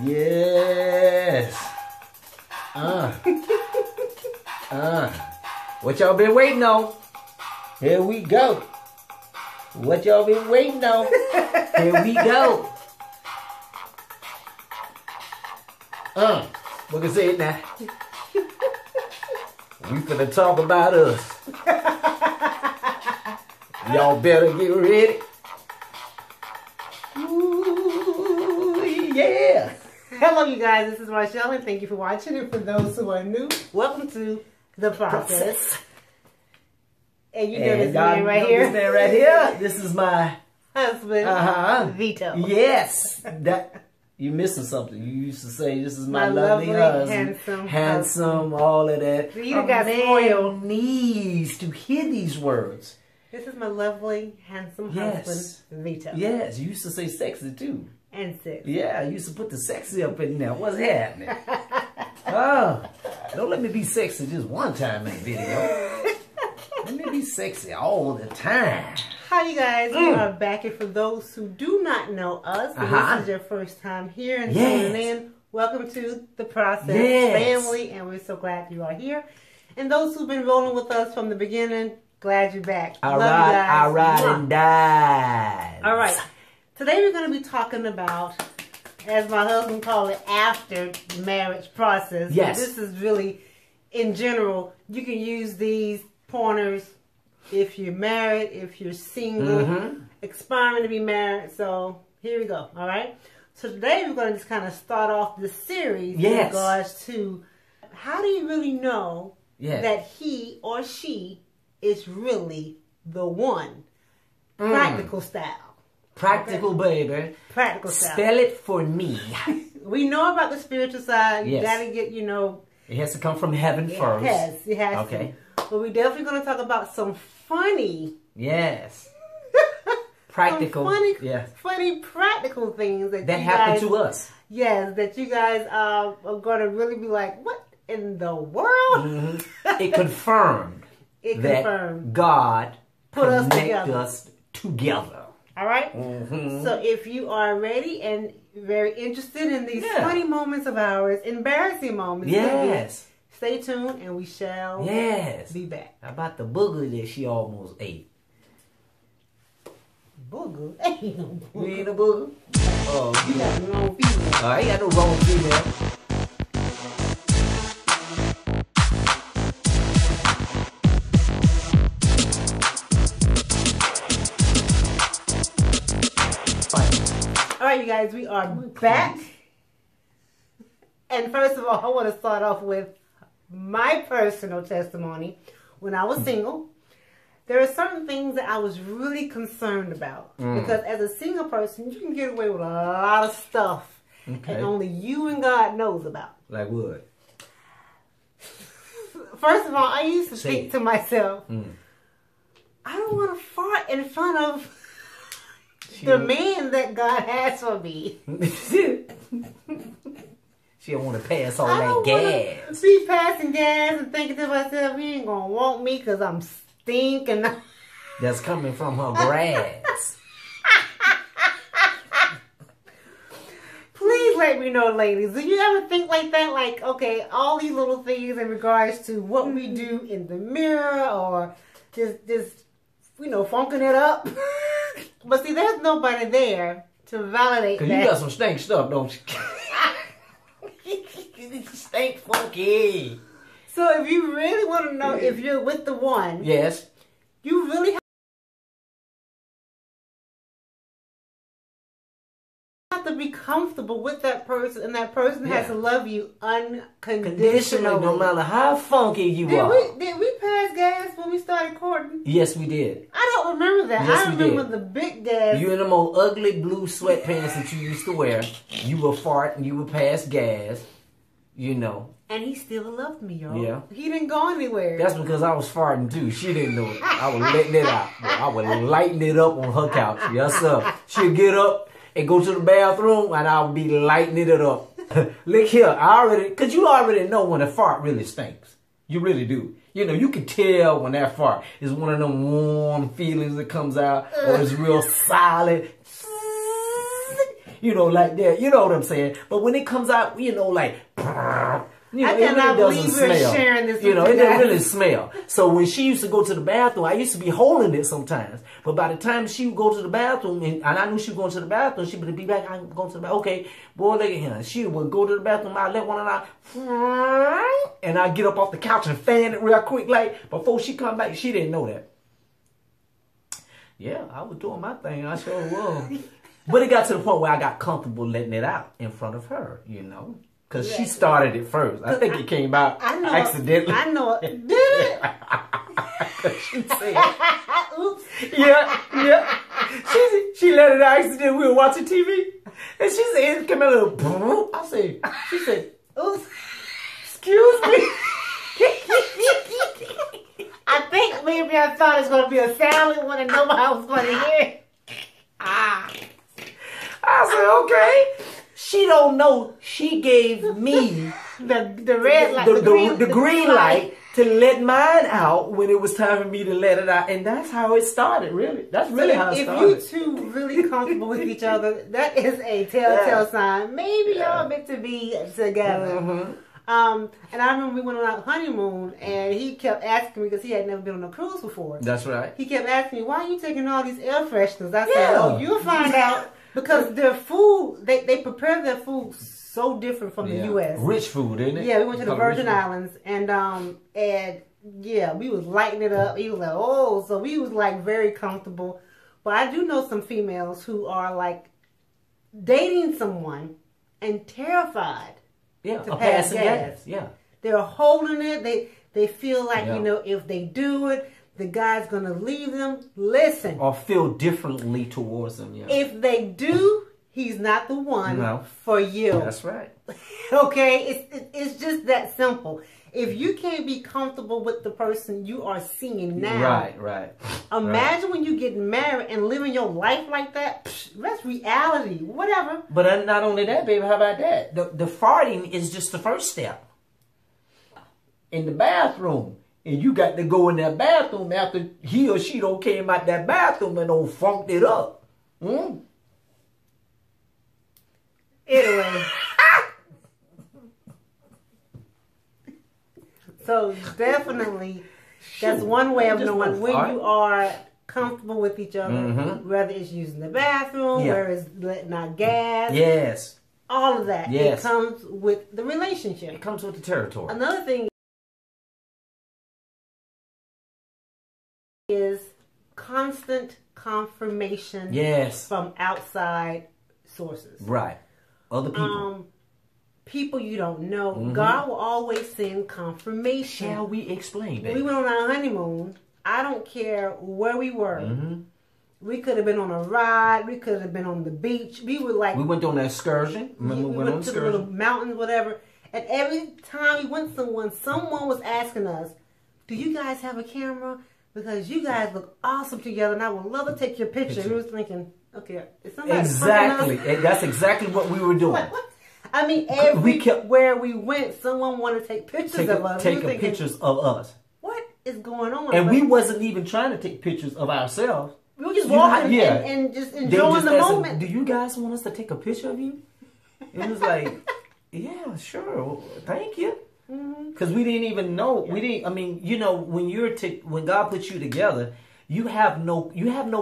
Yes. What y'all been waiting on? Here we go. What y'all been waiting on? Here we go. We can say it now. We finna talk about us. Y'all better get ready. Ooh, yeah. Hello, you guys. This is Marshall, and thank you for watching. And for those who are new, welcome to The Process. And you know this man right here. This man right here. This is my husband, Vito. Yes. You missing something. You used to say, this is my lovely husband. Handsome, all of that. You got spoiled. Needs to hear these words. This is my lovely, handsome husband, Vito. Yes, you used to say sexy too. And sexy. Yeah, you used to put the sexy up in there. What's happening? Don't let me be sexy just one time in the video. Let me be sexy all the time. Hi, you guys. We are back, and for those who do not know us, and this is your first time here and tuning in, welcome to The Process family, and we're so glad you are here. And those who've been rolling with us from the beginning, glad you're back. All right, and die. All right. Today we're going to be talking about, as my husband called it, after marriage process. Yes. This is really, in general, you can use these pointers if you're married, if you're single, aspiring to be married. So here we go. All right. So today we're going to just kind of start off the series in regards to how do you really know that he or she is really the one. Practical style. Practical, baby. Practical style. Spell it for me. We know about the spiritual side. You got to get, you know. It has to come from heaven first. Yes, it has to. But we're definitely going to talk about some funny. Yes. Practical. Funny practical things that you happen guys, to us. Yes, that you guys are going to really be like, what in the world? It confirmed. Confirmed. God put us together. All right? So if you are ready and very interested in these funny moments of ours, embarrassing moments, stay tuned and we shall be back. How about the booger that she almost ate? Booger? Ain't no booger. You ain't a booger? Oh, you got the wrong female. I ain't got no wrong female. All right, you guys, we are back. And first of all, I want to start off with my personal testimony. When I was single, there are certain things that I was really concerned about. Because as a single person, you can get away with a lot of stuff and only you and God knows about. Like what? First of all, I used to think to myself, I don't want to fart in front of the man that God has for me. She don't want to pass all that gas. Be passing gas and thinking to myself, he ain't gonna want me because I'm stinking. That's coming from her grass. Please let me know, ladies. Do you ever think like that? Like, okay, all these little things in regards to what we do in the mirror or just you know, funking it up. But see, there's nobody there to validate that. Because you got some stank stuff, don't you? Stank funky. So if you really want to know if you're with the one, you really have to be comfortable with that person, and that person has to love you unconditionally. No matter how funky you are. Did we pass gas when we started courting? Yes, we did. I don't remember that. Yes, I remember the big gas. You in them old ugly blue sweatpants that you used to wear. You would fart and you would pass gas. You know. And he still loved me, y'all. Yeah. He didn't go anywhere. That's because I was farting too. She didn't know it. I was letting it out. I was lighting it up on her couch. Yes, sir. She'd get up and go to the bathroom and I would be lighting it up. Look here. Because you already know when a fart really stinks. You really do. You know, you can tell when that fart is one of them warm feelings that comes out or it's real solid. you know, like that. You know what I'm saying? But when it comes out, you know, like, you know, I cannot believe we're sharing this. You know, it doesn't really smell. So when she used to go to the bathroom, I used to be holding it sometimes. But by the time she would go to the bathroom, and I knew she was going to the bathroom, she would be back. I'm going to the bathroom. Okay, boy, look at him. She would go to the bathroom. I let one of them, and I get up off the couch and fan it real quick, like before she come back. She didn't know that. Yeah, I was doing my thing. I sure was. But it got to the point where I got comfortable letting it out in front of her, you know. Because she started it first. I think it came out accidentally. I know it. Did it? She said, oops. Yeah. She let it out accidentally. We were watching TV. And she said, it came out a little, she said, oops, excuse me. I think maybe I thought it was going to be a silent one and nobody was going to hear it. I said, okay. She don't know. She gave me the red light, the green light to let mine out when it was time for me to let it out, and that's how it started. Really, that's really how it started. If you two really comfortable with each other, that is a telltale sign. Maybe y'all meant to be together. And I remember we went on our honeymoon, and he kept asking me because he had never been on a cruise before. That's right. He kept asking me, "Why are you taking all these air fresheners?" I said, "Oh, you'll find out." Because their food, they prepare their food so different from the U.S. Rich food, isn't it? Yeah, we went to the Virgin Islands, and yeah, we was lighting it up. He was like, oh, so we was like very comfortable. But I do know some females who are like dating someone and terrified to pass gas. Yeah, they're holding it. They feel like, you know, if they do it, the guy's going to leave them. Listen. Or feel differently towards them, yeah. If they do, he's not the one for you. That's right. Okay? It's just that simple. If you can't be comfortable with the person you are seeing now. Right. Imagine when you get married and living your life like that. That's reality. Whatever. But not only that, baby, how about that? The farting is just the first step. In the bathroom. And you got to go in that bathroom after he or she don't came out that bathroom and don't funked it up. Anyway. So definitely, that's one way of knowing when you are comfortable with each other. Whether it's using the bathroom, whether it's letting out gas. Yes. All of that. It comes with the relationship. It comes with the territory. Another thing is constant confirmation from outside sources. Right. Other people. People you don't know. God will always send confirmation. Shall we explain, baby? We went on our honeymoon. I don't care where we were. We could have been on a ride. We could have been on the beach. We were like... We went on an excursion. We went to the little mountains, whatever. And every time we went somewhere, someone was asking us, do you guys have a camera? Because you guys look awesome together, and I would love to take your picture. We was thinking, okay, is somebody exactly. That's exactly what we were doing. What? I mean, everywhere we went, someone wanted to take pictures of us. Taking pictures of us. What is going on? And we wasn't even trying to take pictures of ourselves. We were just walking and just enjoying the moment. Do you guys want us to take a picture of you? It was like, yeah, sure, thank you. Because we didn't even know. We didn't. I mean, you know, when God puts you together, you have no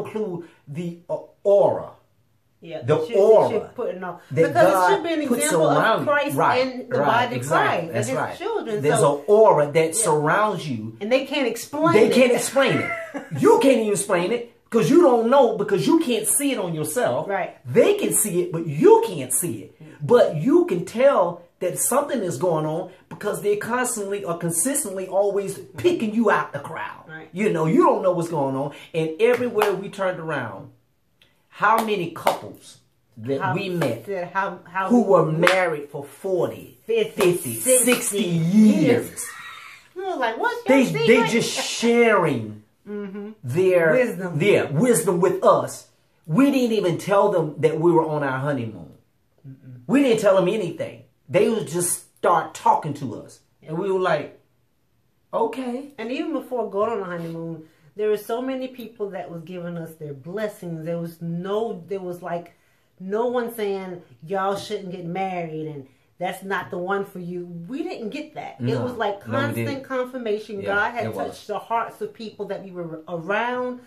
clue the aura. Yeah, the aura because it should be an example of Christ and the body of Christ and His children. There's an aura that surrounds you, and they can't explain. They can't explain it. You can't even explain it because you don't know, because you can't see it on yourself. Right? They can see it, but you can't see it. But you can tell that something is going on because they constantly or consistently always picking you out the crowd. Right. You know, you don't know what's going on, and everywhere we turned around. How many couples that we met who were married for 40, 50, 60 years. We were like, what's your secret? They just sharing their wisdom with us. We didn't even tell them that we were on our honeymoon. We didn't tell them anything. They would just start talking to us. And we were like, okay. And even before going on the honeymoon, there were so many people that was giving us their blessings. There was like No one saying y'all shouldn't get married and that's not the one for you. We didn't get that. No. It was like constant confirmation. Yeah, God had touched the hearts of people that we were around.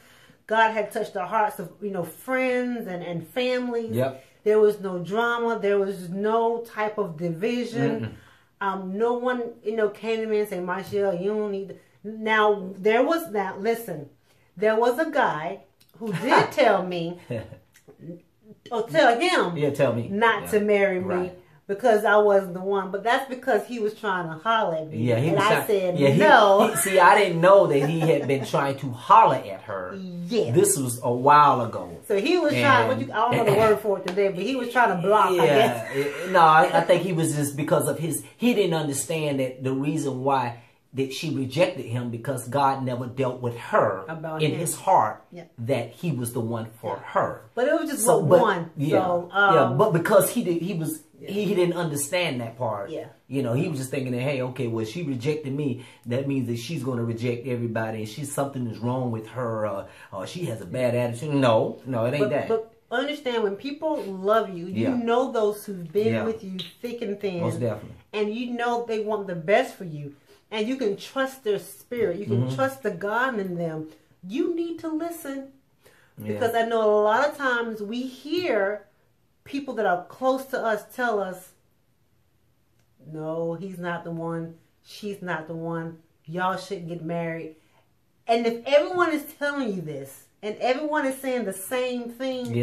God had touched the hearts of, friends and families. Yep. There was no drama. There was no type of division. No one, came to me and said, Marshall, you don't need... There was a guy who did tell me, or tell him, tell me not to marry me because I wasn't the one. But that's because he was trying to holler at me. Yeah, I said no. See, I didn't know that he had been trying to holler at her. Yeah, this was a while ago. So he was trying. I don't know the word for it today, but he was trying to block. Yeah, I guess. No, I think he was just because of he didn't understand that the reason why that she rejected him because God never dealt with her about in him. His heart that he was the one for her. But it was just one. Yeah, so, but because he didn't understand that part. Yeah. He was just thinking that, hey, okay, well, she rejected me. That means that she's going to reject everybody, and something is wrong with her. Or she has a bad attitude. No, it ain't that. But understand, when people love you, you know those who've been with you thick and thin. Most definitely. And they want the best for you. And you can trust their spirit. You can trust the God in them. You need to listen. Because I know a lot of times we hear people that are close to us tell us, no, he's not the one. She's not the one. Y'all shouldn't get married. And if everyone is telling you this, and everyone is saying the same thing,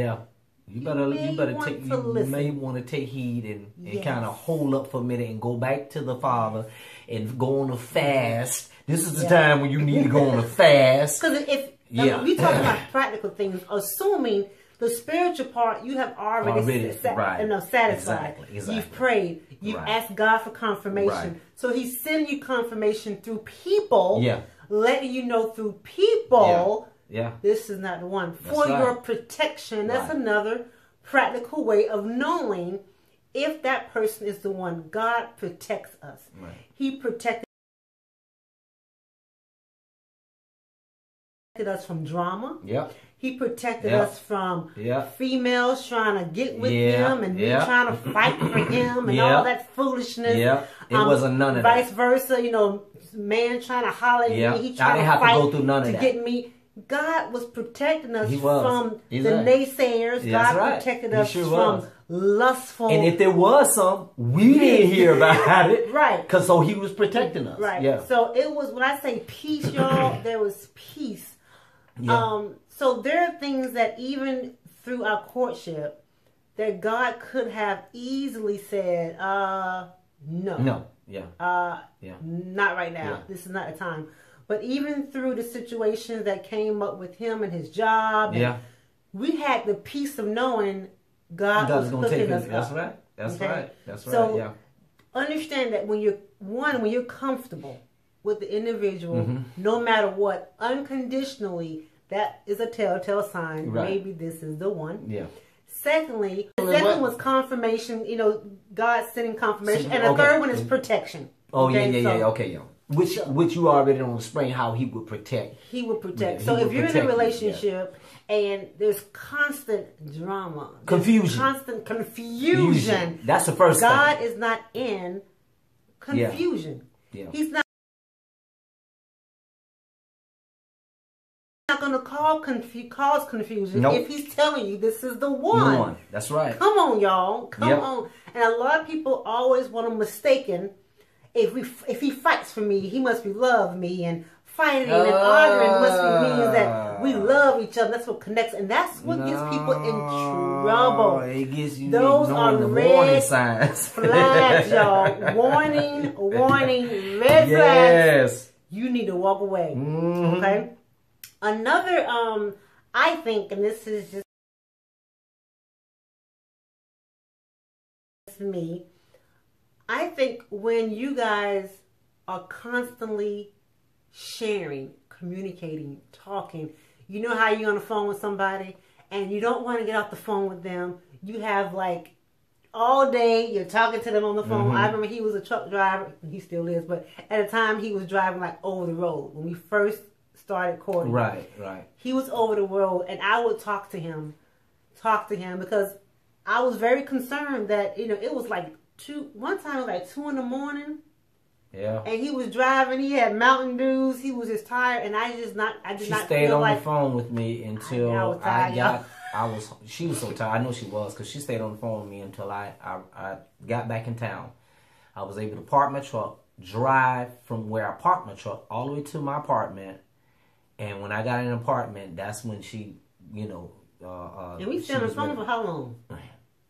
you may want to take heed and kind of hold up for a minute and go back to the Father and go on a fast. This is the time when you need to go on a fast. Because we talk about practical things, assuming the spiritual part you have already satisfied. Exactly. You've prayed. You've asked God for confirmation. So He's sending you confirmation through people, letting you know through people. This is not the one. For your protection. That's another practical way of knowing if that person is the one. God protects us. He protected us from drama. He protected us from females trying to get with him and me trying to fight for him and all that foolishness. It wasn't none of that. Vice versa, man trying to holler at me. He trying to fight go through none of that. Get me. God was protecting us from the naysayers. God protected us from lustful. And if there was some, we didn't hear about it. Because so He was protecting us. So it was, when I say peace, y'all, there was peace. So there are things that even through our courtship that God could have easily said, no. Not right now. This is not the time. But even through the situations that came up with him and his job, we had the peace of knowing God was hooking us up. That's right. So understand that when you're comfortable with the individual, no matter what, unconditionally, that is a telltale sign. Maybe this is the one. Secondly, the second was confirmation. God sending confirmation, and the third one is protection. Which you already don't explain how He would protect. He would protect. So if you're in a relationship and there's constant drama, constant confusion, that's the first thing. God is not in confusion. He's not going to cause confusion if He's telling you this is the one. That's right. Come on, y'all. Come on. And a lot of people always want to mistaken. If he fights for me, he must be love me, and fighting and arguing must mean that we love each other. That's what connects, and that's what gets people in trouble. It gets you. Those are the red warning signs. flags, y'all. Warning, red flags. You need to walk away. Okay. Another, I think, and this is just me. I think when you guys are constantly sharing, communicating, talking, you know how you're on the phone with somebody and you don't want to get off the phone with them. You have like all day, you're talking to them on the phone. I remember he was a truck driver. He still is, but at the time he was driving like over the road when we first started courting. Right. He was over the road and I would talk to him because I was very concerned that, it was like one time it was like 2 in the morning. Yeah. And he was driving, he had Mountain Dews, he was just tired, and I did not She stayed on the phone with me until she was so tired. I know she was, because she stayed on the phone with me until I got back in town. I was able to park my truck, drive from where I parked my truck all the way to my apartment. And when I got in an apartment, that's when she, and we stayed on the phone for how long?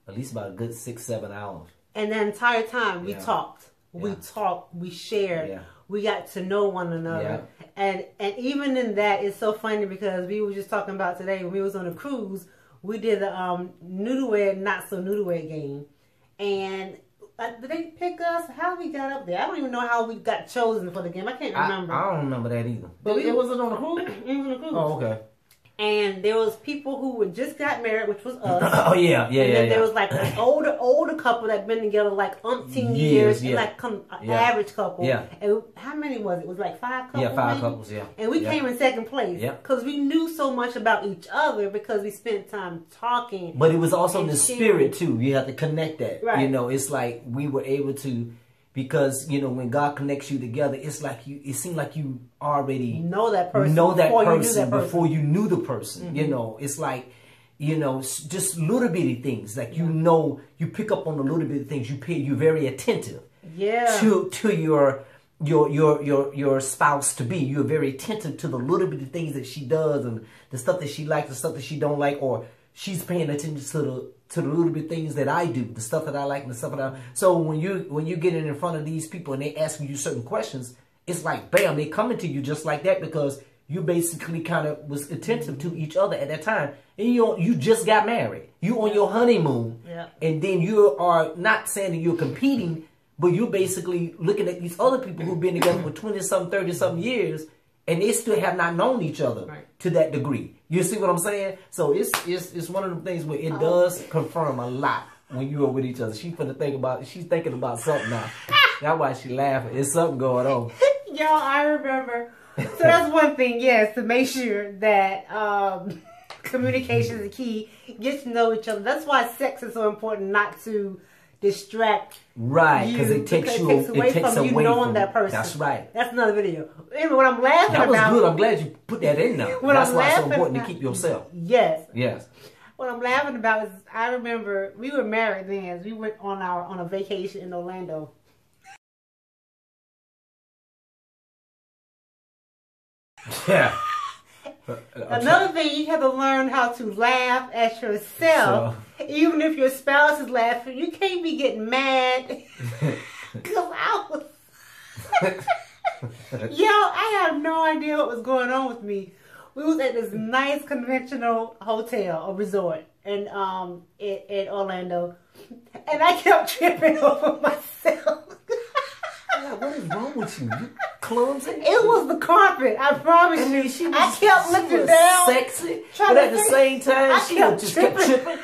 At least about a good 6-7 hours. And the entire time we talked. Yeah. We talked, we shared, Yeah. we got to know one another. Yeah. And even in that, it's so funny because we were just talking about today when we was on a cruise, we did the Newlywed, Not So Newlywed game. And did they pick us? How we got up there? I don't even know how we got chosen for the game. I can't remember. I don't remember that either. But it wasn't on the cruise? It was on the cruise. Oh, okay. And there was people who had just got married, which was us. Oh, yeah. And then there was like an older couple that been together like umpteen years. Yeah. Like average couple. Yeah. And how many was it? It was like 5 couples? Yeah, 5 maybe? couples, yeah. And we came in second place. Yeah. Because we knew so much about each other because we spent time talking. But it was also the spirit, too. You have to connect that. Right. It's like we were able to... Because, when God connects you together, it's like it seemed like you already know that person before you knew the person. Mm-hmm. It's like, just little bitty things. Like, you pick up on the little bitty things. You're very attentive. Yeah. To your spouse to be. You're very attentive to the little bitty things that she does and the stuff that she likes, the stuff that she don't like, or she's paying attention to the little bit things that I do, the stuff that I like and the stuff that so when you get in front of these people and they asking you certain questions, it's like bam, they coming to you just like that because you basically kind of was attentive to each other at that time. And you just got married. You on your honeymoon. Yeah. And then you are not saying that you're competing, but you're basically looking at these other people who've been together for 20-something, 30-something years, and they still have not known each other to that degree. You see what I'm saying? So it's one of the things where it does confirm a lot when you are with each other. She's thinking about something now. That's why she laughing. It's something going on. Y'all, I remember. So that's one thing, yes, to make sure that communication is key. Get to know each other. That's why sex is so important, not to distract. Right, because it takes away from knowing that person. That's right. That's another video. Anyway, what I'm laughing about. That was good. I'm glad you put that in there. That's why it's so important to keep yourself. Yes. Yes. What I'm laughing about is I remember we were married then. We went on a vacation in Orlando. Yeah. Another thing, you have to learn how to laugh at yourself. So, even if your spouse is laughing, you can't be getting mad. Because I was... I have no idea what was going on with me. We was at this nice conventional hotel or resort in Orlando. And I kept tripping over myself. What is wrong with you? You clumsy? It was the carpet. I promise you. I kept looking down. Sexy. But at the same time, she just kept tripping.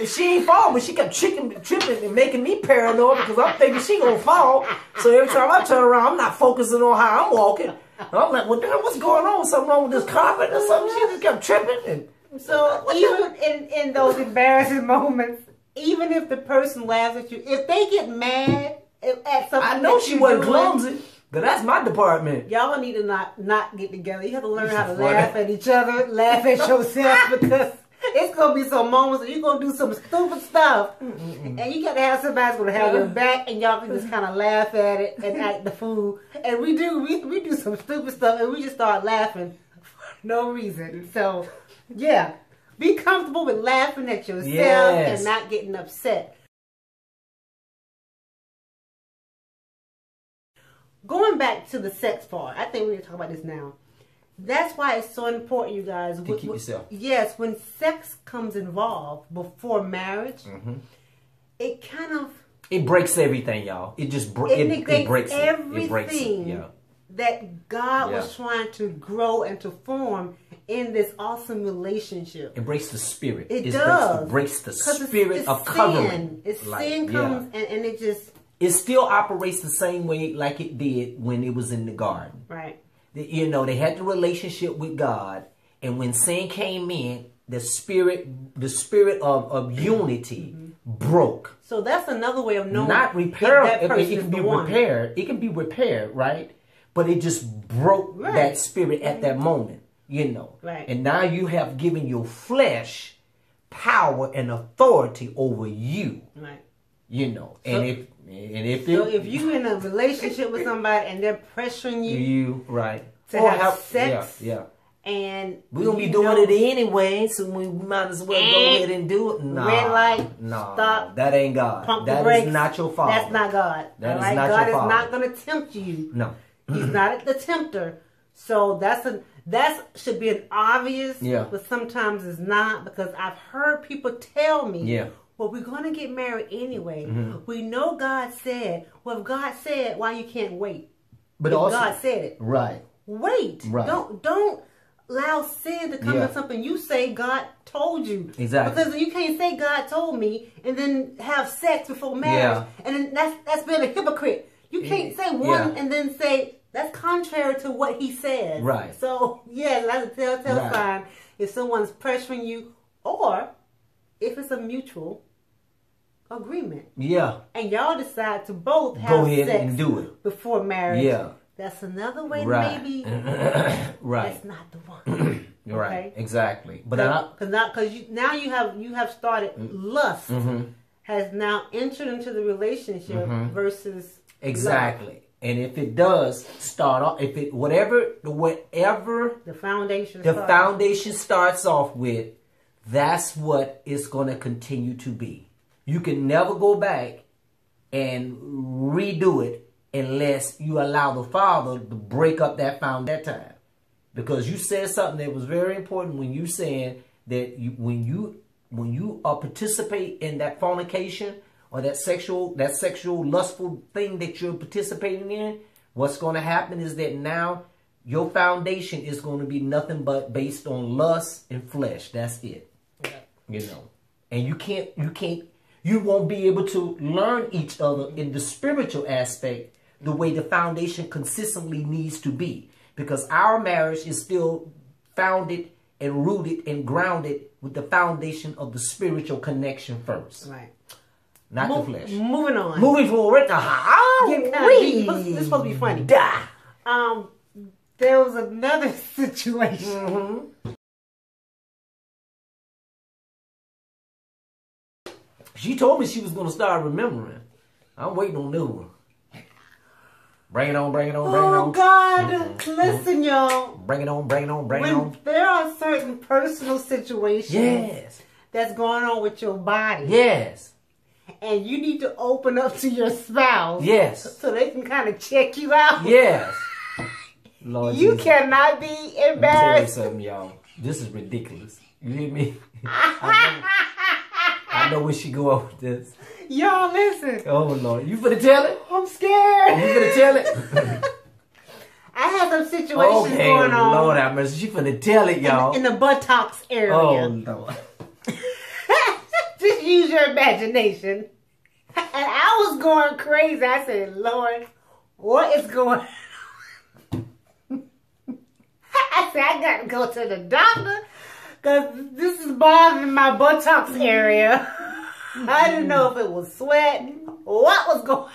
She ain't fall, but she kept tripping and making me paranoid because I'm thinking she gonna fall. So every time I turn around, I'm not focusing on how I'm walking. I'm like, well, damn, what's going on? Something wrong with this carpet or something? She just kept tripping. And so even in those embarrassing moments, even if the person laughs at you, if they get mad at something, I know she wasn't clumsy, but that's my department. Y'all need to not get together. You have to learn how to laugh at each other, laugh at yourself, because it's gonna be some moments that you're gonna do some stupid stuff, and you gotta have somebody that's gonna have your back, and y'all can just kind of laugh at it and act the fool. And we do some stupid stuff, and we just start laughing for no reason. So yeah, be comfortable with laughing at yourself and not getting upset. Going back to the sex part, I think we need to talk about this now. That's why it's so important, you guys. To keep yourself. Yes, when sex comes involved before marriage, it kind of... It breaks everything, y'all. It just breaks everything it breaks it. That God was trying to grow and to form in this awesome relationship. It breaks the spirit. It does. It breaks the spirit of covering. Sin comes and it just... It still operates the same way like it did when it was in the garden. Right. They had the relationship with God, and when sin came in, the spirit of unity broke. So that's another way of knowing. Not repair. That person It is can be the one. repaired. It can be repaired, right? But it just broke that spirit at that moment, you know. Right. And now you have given your flesh power and authority over you. Right. You know. So, if you're in a relationship with somebody and they're pressuring you, to have sex, and we're gonna be doing it anyway, so we might as well go ahead and do it. No, red light, stop. That ain't God. Pump that the brakes. Is not your father. That's not God. That is not God your father. is not gonna tempt you. No. He's not the tempter. So that should be an obvious, but sometimes it's not, because I've heard people tell me, well, we're going to get married anyway. We know God said. Well, if God said, why you can't wait? But if also, God said it. Right. Wait. Right. Don't allow sin to come in something you say God told you. Exactly. Because you can't say God told me and then have sex before marriage. And then that's being a hypocrite. You can't say one and then say that's contrary to what he says. Right. So, that's a telltale sign if someone's pressuring you, or if it's a mutual agreement. Yeah. And y'all decide to both have go ahead sex and do it before marriage. Yeah. That's another way to maybe that's not the one. Right. Exactly. But because now you have started lust has now entered into the relationship versus exactly. Love. And if it does start off, whatever the foundation starts off with, that's what it's going to continue to be. You can never go back and redo it unless you allow the Father to break up that time. Because you said something that was very important when you saying that when you participate in that fornication or that sexual lustful thing that you're participating in, what's going to happen is that now your foundation is going to be nothing but based on lust and flesh. That's it. Yeah. You know. And you won't be able to learn each other in the spiritual aspect the way the foundation consistently needs to be. Because our marriage is still founded and rooted and grounded with the foundation of the spiritual connection first. Right. Not the flesh. Moving on. Moving forward. This is supposed to be funny. There was another situation. She told me she was going to start remembering. I'm waiting on new one. Bring it on, bring it on, bring it on. Oh, God. Listen, y'all. Bring it on, bring it on, bring it on. There are certain personal situations that's going on with your body. Yes. And you need to open up to your spouse. Yes. So they can kind of check you out. Yes. Lord you Jesus. Cannot be embarrassed. Let me tell you something, y'all. This is ridiculous. You hear me? I know where she go up with this. Y'all listen. Oh, Lord. You finna tell it? I'm scared. You finna tell it? I have some situations going on. Lord have mercy. She finna tell it, y'all. In the buttocks area. Oh, Lord. Just use your imagination. And I was going crazy. I said, Lord, what is going on? I said, I got to go to the doctor because this is bothering my buttocks area. I didn't know if it was sweat or what was going on.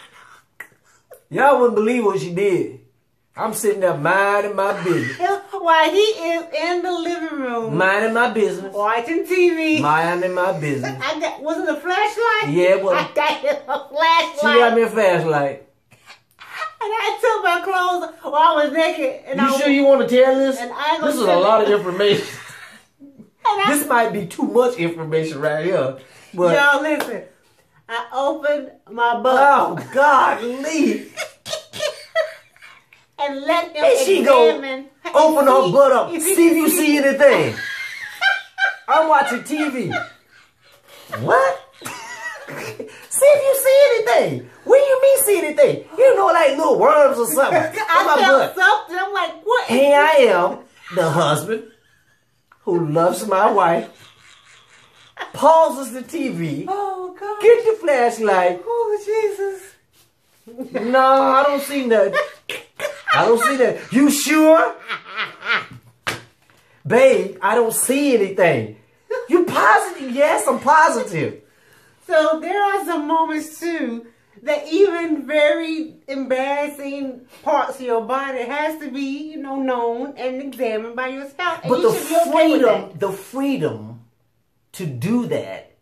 Y'all wouldn't believe what she did. I'm sitting there minding my business. While he is in the living room. Minding my business. Watching TV. Minding my business. Was it a flashlight? Yeah, it was. I got him a flashlight. She got me a flashlight. And I took my clothes while I was naked. And you sure you want to tell this? This is a lot of information. This might be too much information right here. But y'all listen. I opened my butt. Oh, God, leave. And let him examine. Open her butt up. See if you see anything. I'm watching TV. What? See if you see anything. What do you mean see anything? You know, like little worms or something. I felt something. I'm like, what? Here I am, the husband who loves my wife. Pauses the TV. Oh, God. Get the flashlight. Oh, Jesus. No, I don't see nothing. I don't see that. You sure? Babe, I don't see anything. positive? Yes, I'm positive. So there are some moments too that even very embarrassing parts of your body has to be, known and examined by yourself. And But you should be okay with that. the freedom to do that.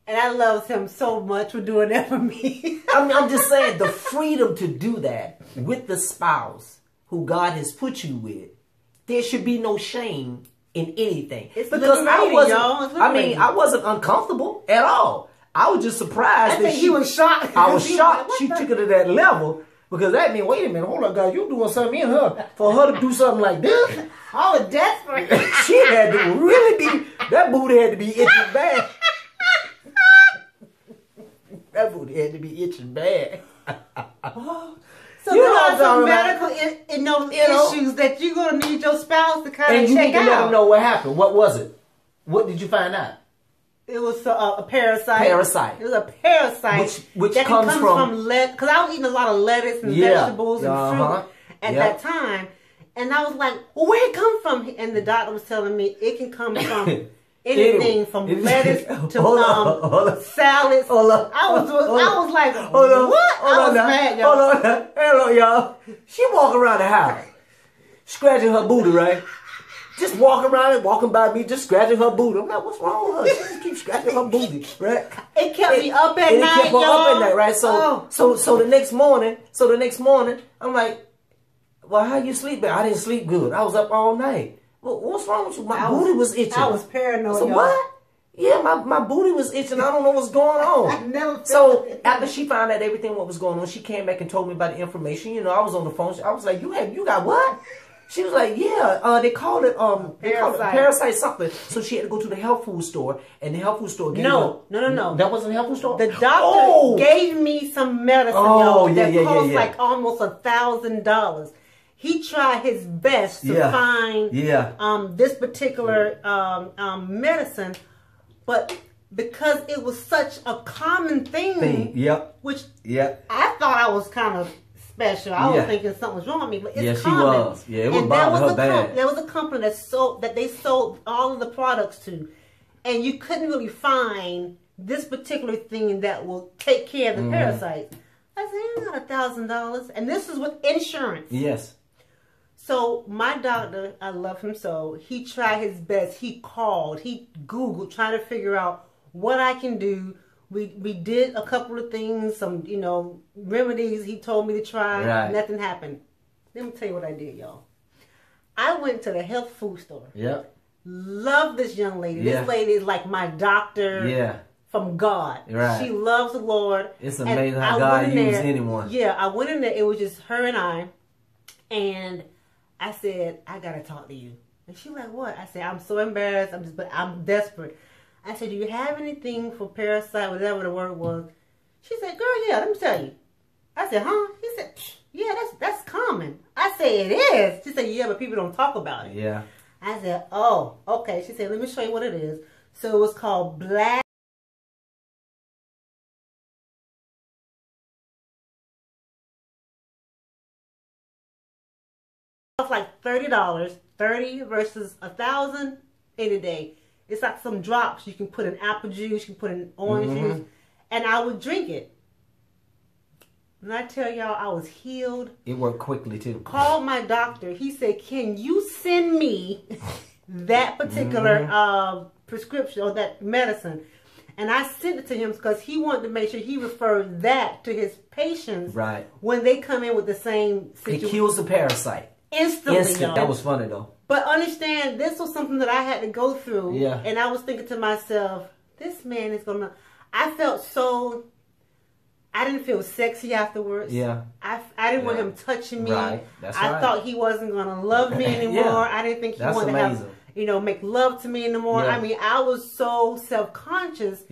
And I love him so much for doing that for me. I'm just saying, the freedom to do that with the spouse who God has put you with, there should be no shame in anything. It's because liberating, y'all. It's liberating. I wasn't uncomfortable at all. I was just surprised I think he was shocked. I was shocked she took it to that level, because that means, wait a minute, hold on, God, you doing something in her for her to do something like this? I was desperate. She had to really be, that booty had to be itching bad. That booty had to be itching bad. So there are some medical issues that you're going to need your spouse to kind of check out. And you need to let them know what happened. What was it? What did you find out? It was a parasite. Parasite. It was a parasite. Which that comes from because I was eating a lot of lettuce and vegetables and fruit at that time. And I was like, well, where it come from? And the doctor was telling me it can come from anything from lettuce to salads. I was like, what? I was mad, y'all. Hold on, y'all. She walk around the house, scratching her booty, right? Just walking around and walking by me, just scratching her booty. I'm like, what's wrong with her? She just keeps scratching her booty, right? It kept me up at night, it kept her y'all. up at night, right? So the next morning, I'm like, well, how you sleep? I didn't sleep good. I was up all night. Well, what's wrong with you? My booty was itching. I was paranoid. So what? Yeah, my booty was itching. I don't know what's going on. So after she found out everything what was going on, she came back and told me about the information. I was on the phone. I was like, you got what? She was like, yeah, they called it parasite something. So she had to go to the health food store, and the health food store gave No. That wasn't the health food store? The doctor gave me some medicine, that cost like almost $1,000. He tried his best to find this particular medicine, but because it was such a common thing, which I thought I was kind of special. I was thinking something was wrong with me, but it's common. She was. Yeah, it was bothering her bad. There was a company that they sold all of the products to, and you couldn't really find this particular thing that will take care of the parasites. I said, it's not $1,000, and this is with insurance. Yes. So my doctor, I love him so, he tried his best. He called, he Googled, trying to figure out what I can do. We did a couple of things, some, remedies he told me to try. Right. Nothing happened. Let me tell you what I did, y'all. I went to the health food store. Yep. Love this young lady. This lady is like my doctor from God. Right. She loves the Lord. It's amazing how God uses anyone. Yeah, I went in there. It was just her and I. And I said, I got to talk to you. And she was like, what? I said, I'm so embarrassed. I'm desperate. I said, do you have anything for parasite, whatever the word was? She said, girl, yeah, let me tell you. I said, huh? He said, yeah, that's common. I said, it is. She said, yeah, but people don't talk about it. Yeah. I said, oh, okay. She said, let me show you what it is. So it was called Black. It's like $30. 30 versus 1,000 any day. It's like some drops you can put in apple juice, you can put in orange juice, and I would drink it. When I tell y'all I was healed. It worked quickly too. Called my doctor. He said, can you send me that particular prescription or that medicine? And I sent it to him because he wanted to make sure he referred that to his patients when they come in with the same situation. It kills the parasite. Instantly. That was funny though. But understand, this was something that I had to go through. Yeah. And I was thinking to myself, this man is going to... I felt so... I didn't feel sexy afterwards. Yeah. I didn't want him touching me. Right. That's I thought he wasn't going to love me anymore. I didn't think he wanted to have, make love to me anymore. Yeah. I mean, I was so self-conscious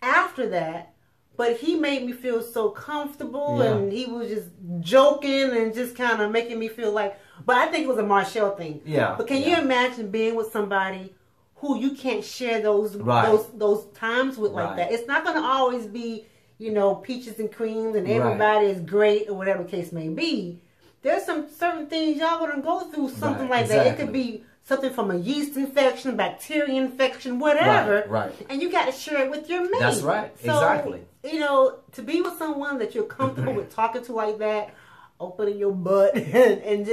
after that. But he made me feel so comfortable, and he was just joking and just kind of making me feel like... But I think it was a Marshall thing. Yeah. But can you imagine being with somebody who you can't share those times with like that? It's not going to always be, peaches and creams and everybody is great or whatever the case may be. There's some certain things y'all going to go through something like that. It could be something from a yeast infection, bacteria infection, whatever. Right. And you got to share it with your mate. That's right. So, Exactly. You know, to be with someone that you're comfortable with talking to like that, opening your butt and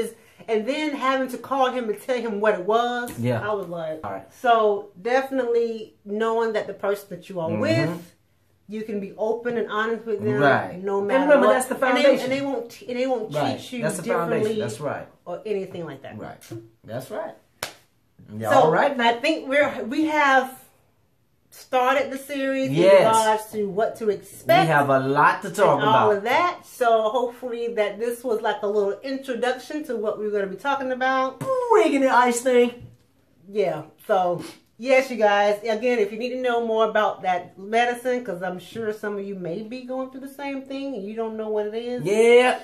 then having to call him and tell him what it was. Yeah. I was like, all right. So definitely knowing that the person that you are with, you can be open and honest with them, right? No matter and remember, what. That's the foundation. And they won't right. treat you that's the differently. Foundation. That's right. Or anything like that. Right. That's right. Yeah, So all right. I think we have started the series in Yes. regards to what to expect. We have a lot to talk and about. all of that. So hopefully that this was like a little introduction to what we're going to be talking about. Rigging the ice thing. Yeah. So yes, you guys. Again, if you need to know more about that medicine, because I'm sure some of you may be going through the same thing and you don't know what it is. Yeah.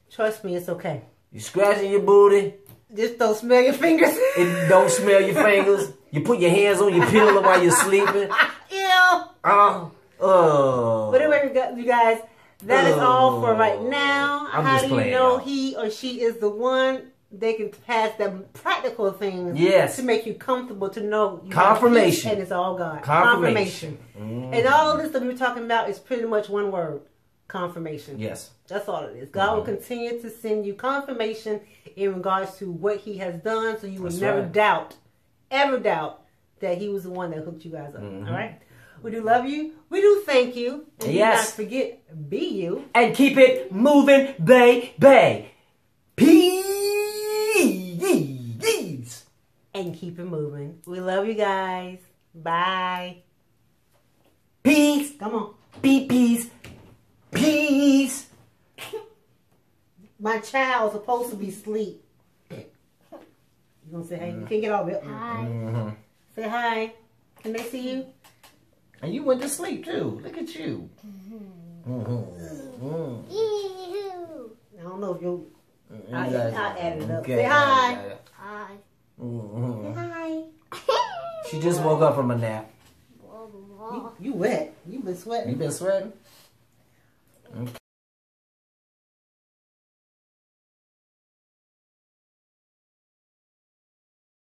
Trust me, it's okay. You scratching your booty. Just don't smell your fingers. It don't smell your fingers. You put your hands on your pillow while you're sleeping. Ew. Oh. But anyway, you guys, that is all for right now. I'm How just do you playing, know y'all. he or she is the one? They can pass them practical things Yes. to make you comfortable to know you Confirmation. have peace and it's all God. Confirmation. And all this that we're talking about is pretty much one word. Confirmation. Yes. That's all it is. God will continue to send you confirmation in regards to what he has done, so you will That's never right. ever doubt that he was the one that hooked you guys up. All right? We do love you. We do thank you. And Yes. do not forget, be you. And keep it moving, baby. Peace. And keep it moving. We love you guys. Bye. Peace. Come on. Peace. Peace. My child's supposed to be asleep. You gonna say hey? You can't get all of it. Hi. Say hi. Can they see you? And you went to sleep too. Look at you. Ew. I don't know if you'll. I'll Yeah. add it up. Okay. Say hi. Hi. Mhm. Hi. She just woke up from a nap. You wet. You been sweating. You been sweating? Okay.